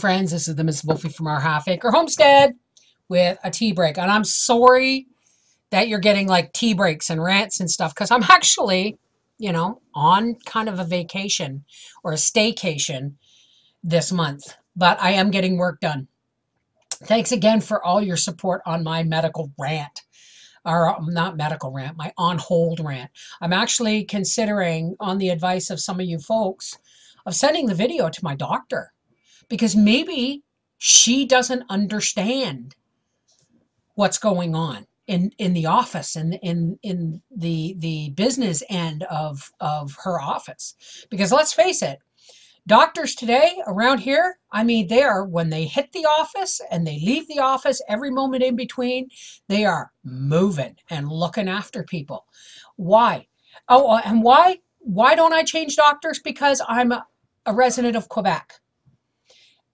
friends, this is the Miss Wolfie from our Half Acre Homestead with a tea break. And I'm sorry that you're getting like tea breaks and rants and stuff, because I'm actually, you know, on kind of a vacation or a staycation this month. But I am getting work done. Thanks again for all your support on my medical rant. Or not medical rant, my on hold rant. I'm actually considering, on the advice of some of you folks, of sending the video to my doctor, because maybe she doesn't understand what's going on in the office and in the business end of her office. Because let's face it, doctors today around here, I mean, they are, when they hit the office and they leave the office, every moment in between, they are moving and looking after people. Why? Oh, and why don't I change doctors? Because I'm a resident of Quebec.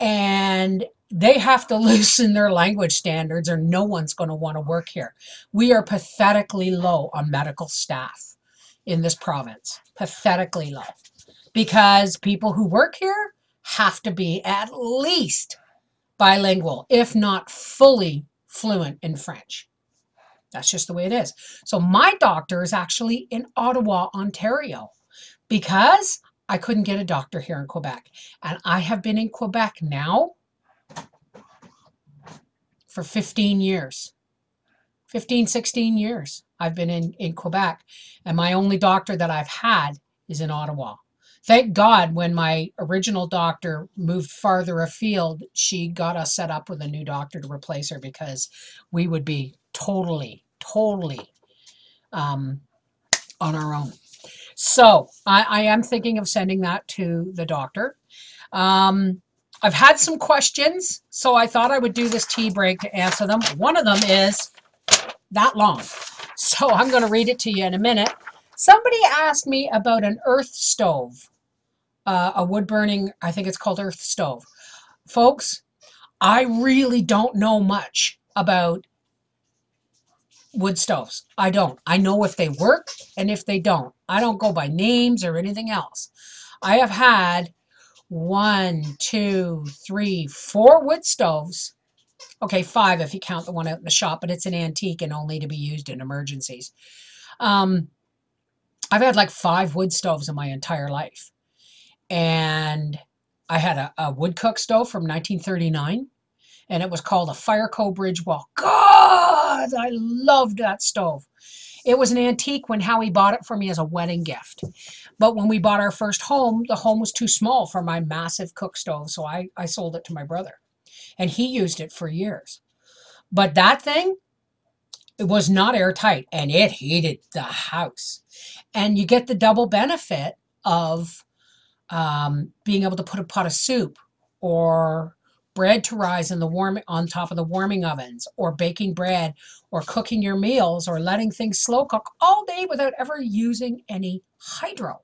And they have to loosen their language standards or no one's going to want to work here. We are pathetically low on medical staff in this province. Pathetically low. Because people who work here have to be at least bilingual, if not fully fluent in French. That's just the way it is. So my doctor is actually in Ottawa, Ontario, because I couldn't get a doctor here in Quebec. And I have been in Quebec now for 15 years. 15, 16 years I've been in Quebec. And my only doctor that I've had is in Ottawa. Thank God when my original doctor moved farther afield, she got us set up with a new doctor to replace her, because we would be totally on our own. So I am thinking of sending that to the doctor. I've had some questions, so I thought I would do this tea break to answer them. One of them is that long, so I'm going to read it to you in a minute. Somebody asked me about an earth stove, a wood burning, I think it's called earth stove. Folks, I really don't know much about wood stoves. I don't. I know if they work and if they don't. I don't go by names or anything else. I have had 1, 2, 3, 4 wood stoves. Okay, 5 if you count the one out in the shop, but it's an antique and only to be used in emergencies. I've had like 5 wood stoves in my entire life. And I had a wood cook stove from 1939. And it was called a Fireco Bridgewell. God, I loved that stove. It was an antique when Howie bought it for me as a wedding gift. But when we bought our first home, the home was too small for my massive cook stove. So I sold it to my brother. And he used it for years. But that thing, it was not airtight. And it heated the house. And you get the double benefit of being able to put a pot of soup or bread to rise in the on top of the warming ovens, or baking bread, or cooking your meals, or letting things slow cook all day without ever using any hydro.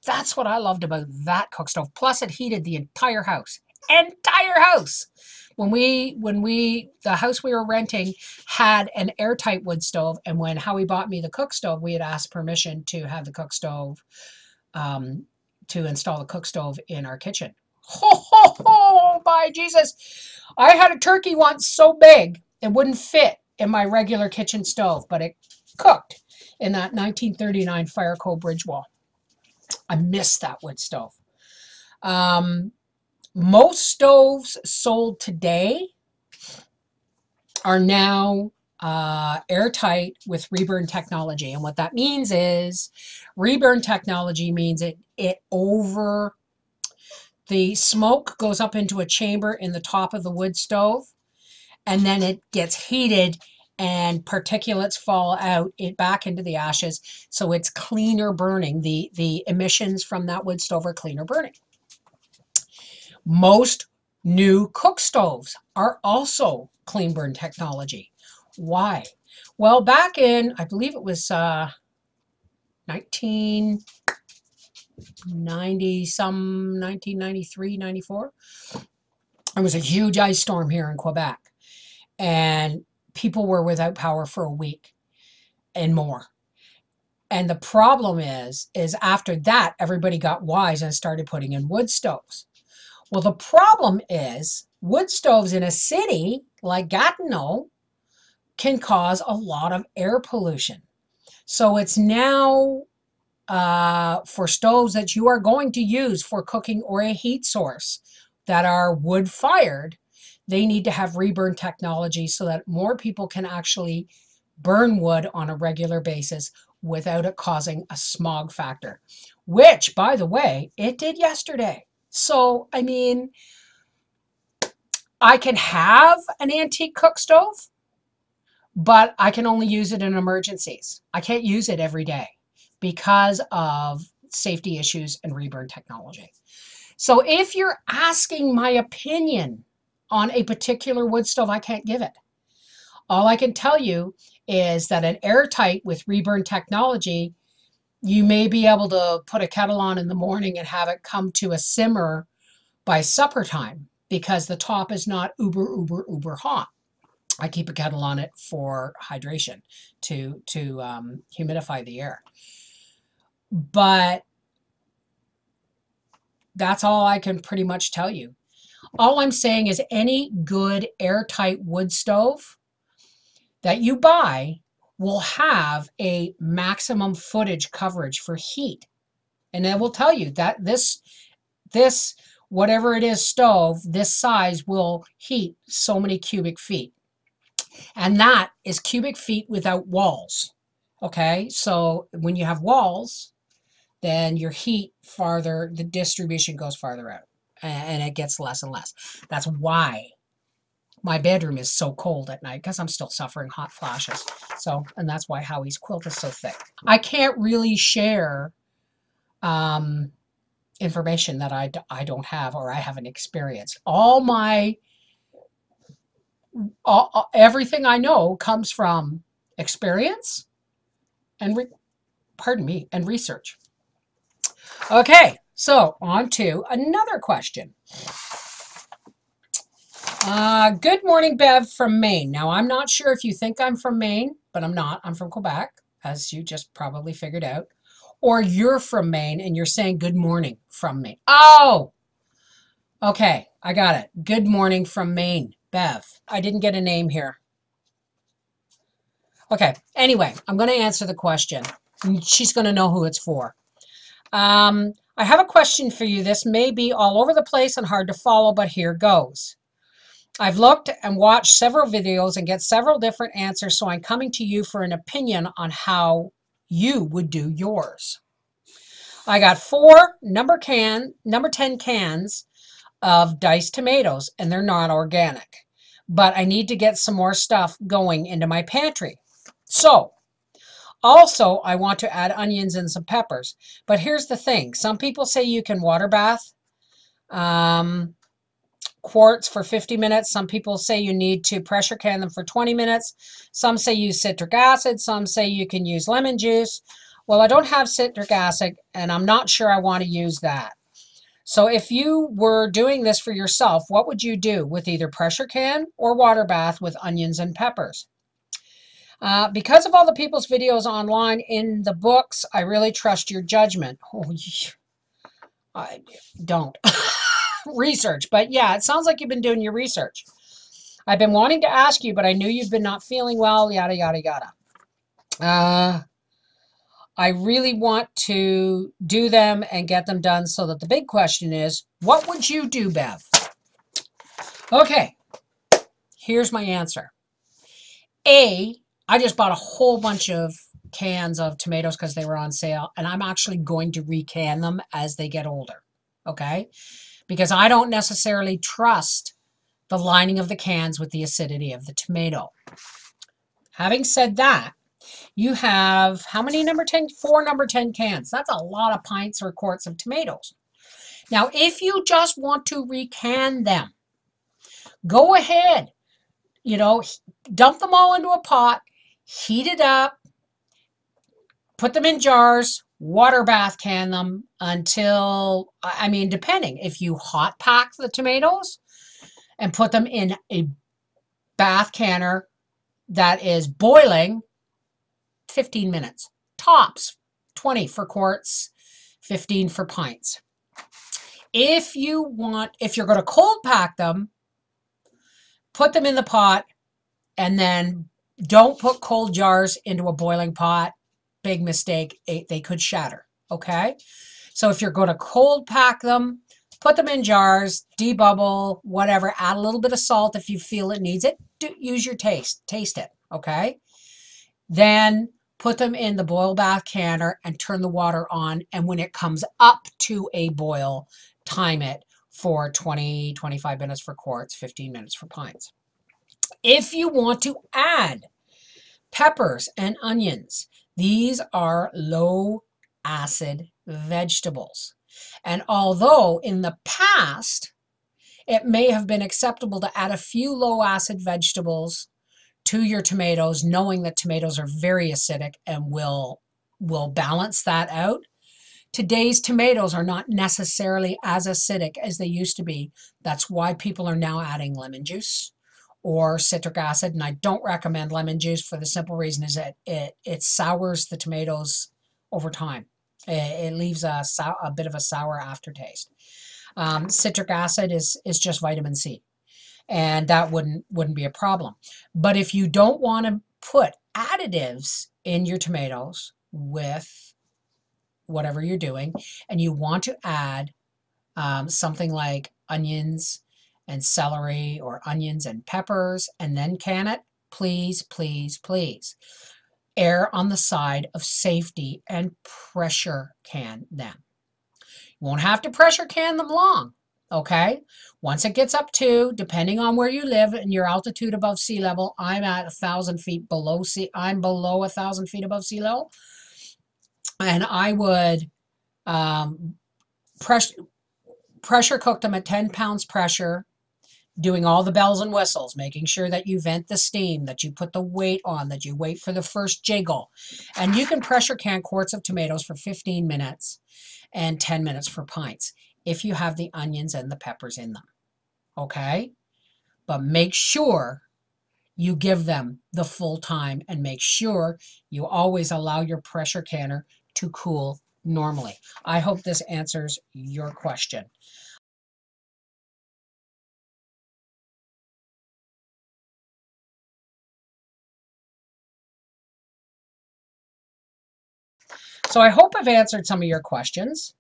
That's what I loved about that cook stove. Plus it heated the entire house. Entire house! When the house we were renting had an airtight wood stove, and when Howie bought me the cook stove, we had asked permission to have the cook stove, to install the cook stove in our kitchen. Ho, ho, ho, by Jesus. I had a turkey once so big it wouldn't fit in my regular kitchen stove, but it cooked in that 1939 Fireco Bridgewell. I miss that wood stove. Most stoves sold today are now airtight with reburn technology. And what that means is reburn technology means the smoke goes up into a chamber in the top of the wood stove, and then it gets heated and particulates fall out back into the ashes. So it's cleaner burning. The emissions from that wood stove are cleaner burning. Most new cook stoves are also clean burn technology. Why? Well, back in, I believe it was 1993, 94. There was a huge ice storm here in Quebec, and people were without power for a week and more. And the problem is after that, everybody got wise and started putting in wood stoves. Well, the problem is wood stoves in a city like Gatineau can cause a lot of air pollution. So it's now for stoves that you are going to use for cooking or a heat source that are wood fired, they need to have reburn technology so that more people can actually burn wood on a regular basis without it causing a smog factor, which, by the way, it did yesterday. So, I mean, I can have an antique cook stove, but I can only use it in emergencies. I can't use it every day because of safety issues and reburn technology. So if you're asking my opinion on a particular wood stove, I can't give it. All I can tell you is that an airtight with reburn technology, you may be able to put a kettle on in the morning and have it come to a simmer by supper time because the top is not uber hot. I keep a kettle on it for hydration to humidify the air. But that's all I can pretty much tell you. All I'm saying is any good airtight wood stove that you buy will have a maximum footage coverage for heat. And it will tell you that this whatever it is stove, this size will heat so many cubic feet. And that is cubic feet without walls. Okay, so when you have walls, then your heat farther, the distribution goes farther out and it gets less and less. That's why my bedroom is so cold at night, because I'm still suffering hot flashes. So, and that's why Howie's quilt is so thick. I can't really share information that I don't have or I haven't experienced. Everything I know comes from experience and and research. Okay, so on to another question. Good morning, Bev from Maine. Now, I'm not sure if you think I'm from Maine, but I'm not. I'm from Quebec, as you just probably figured out. Or you're from Maine and you're saying good morning from Maine. Oh, okay, I got it. Good morning from Maine, Bev. I didn't get a name here. Okay, anyway, I'm going to answer the question. She's going to know who it's for. I have a question for you. This may be all over the place and hard to follow, but here goes. I've looked and watched several videos and get several different answers, so I'm coming to you for an opinion on how you would do yours. I got 4 number 10 cans of diced tomatoes, and they're not organic, but I need to get some more stuff going into my pantry. So, also, I want to add onions and some peppers, but here's the thing. Some people say you can water bath quarts for 50 minutes. Some people say you need to pressure can them for 20 minutes. Some say use citric acid. Some say you can use lemon juice. Well, I don't have citric acid, and I'm not sure I want to use that. So if you were doing this for yourself, what would you do with either pressure can or water bath with onions and peppers? Because of all the people's videos online in the books, I really trust your judgment. Oh, I don't. Research, but yeah, it sounds like you've been doing your research. I've been wanting to ask you, but I knew you've been not feeling well, yada, yada, yada. I really want to do them and get them done, so that the big question is, what would you do, Bev? Okay, here's my answer. I just bought a whole bunch of cans of tomatoes because they were on sale, and I'm actually going to recan them as they get older, okay? Because I don't necessarily trust the lining of the cans with the acidity of the tomato. Having said that, you have how many number 10? 4 number 10 cans. That's a lot of pints or quarts of tomatoes. Now, if you just want to recan them, go ahead, dump them all into a pot, heat it up, put them in jars, water bath can them until, depending, if you hot pack the tomatoes and put them in a bath canner that is boiling, 15 minutes. Tops, 20 for quarts, 15 for pints. If you're going to cold pack them, put them in the pot, and then don't put cold jars into a boiling pot. Big mistake. They could shatter. Okay. So if you're going to cold pack them, put them in jars, debubble, whatever, add a little bit of salt if you feel it needs it. Use your taste it. Okay. Then put them in the boil bath canner and turn the water on. And when it comes up to a boil, time it for 20, 25 minutes for quarts, 15 minutes for pints. If you want to add peppers and onions, these are low acid vegetables. And although in the past it may have been acceptable to add a few low acid vegetables to your tomatoes, knowing that tomatoes are very acidic and will balance that out, today's tomatoes are not necessarily as acidic as they used to be. That's why people are now adding lemon juice or citric acid, and I don't recommend lemon juice for the simple reason is that it sours the tomatoes over time. It leaves a bit of a sour aftertaste. Citric acid is just vitamin C, and that wouldn't be a problem. But if you don't want to put additives in your tomatoes with whatever you're doing, and you want to add something like onions and celery or onions and peppers and then can it, please, please, please err on the side of safety and pressure can them. You won't have to pressure can them long, okay? Once it gets up to, depending on where you live and your altitude above sea level, I'm at 1,000 feet below I'm below 1,000 feet above sea level, and I would pressure cook them at 10 pounds pressure, doing all the bells and whistles, making sure that you vent the steam, that you put the weight on, that you wait for the first jiggle. And you can pressure can quarts of tomatoes for 15 minutes and 10 minutes for pints if you have the onions and the peppers in them. Okay? But make sure you give them the full time and make sure you always allow your pressure canner to cool normally. I hope this answers your question. So I hope I've answered some of your questions.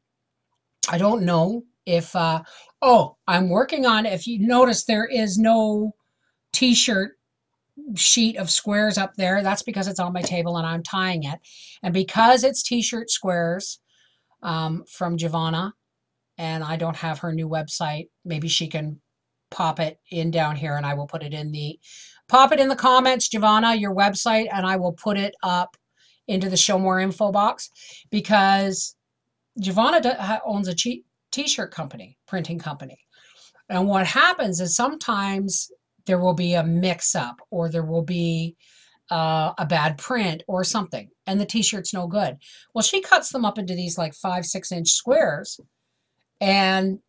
I don't know if, oh, I'm working on, if you notice there is no t-shirt sheet of squares up there. That's because it's on my table and I'm tying it. And because it's t-shirt squares from Giovanna, and I don't have her new website, maybe she can pop it in down here and I will put it in pop it in the comments, Giovanna, your website, and I will put it up into the show more info box, because Giovanna owns a t-shirt company, printing company. And what happens is sometimes there will be a mix-up or there will be a bad print or something, and the t-shirt's no good. Well, she cuts them up into these like 5-6 inch squares, and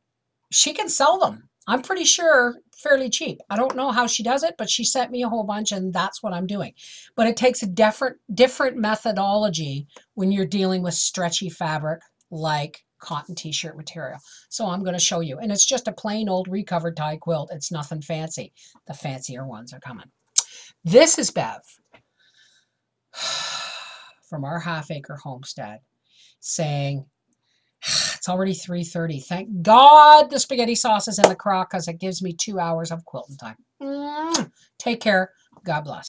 she can sell them. I'm pretty sure fairly cheap. I don't know how she does it, but she sent me a whole bunch and that's what I'm doing. But it takes a different methodology when you're dealing with stretchy fabric like cotton t-shirt material. So I'm going to show you. And it's just a plain old recovered tie quilt. It's nothing fancy. The fancier ones are coming. This is Bev from our half-acre homestead saying, it's already 3:30. Thank God the spaghetti sauce is in the crock because it gives me 2 hours of quilting time. Take care. God bless.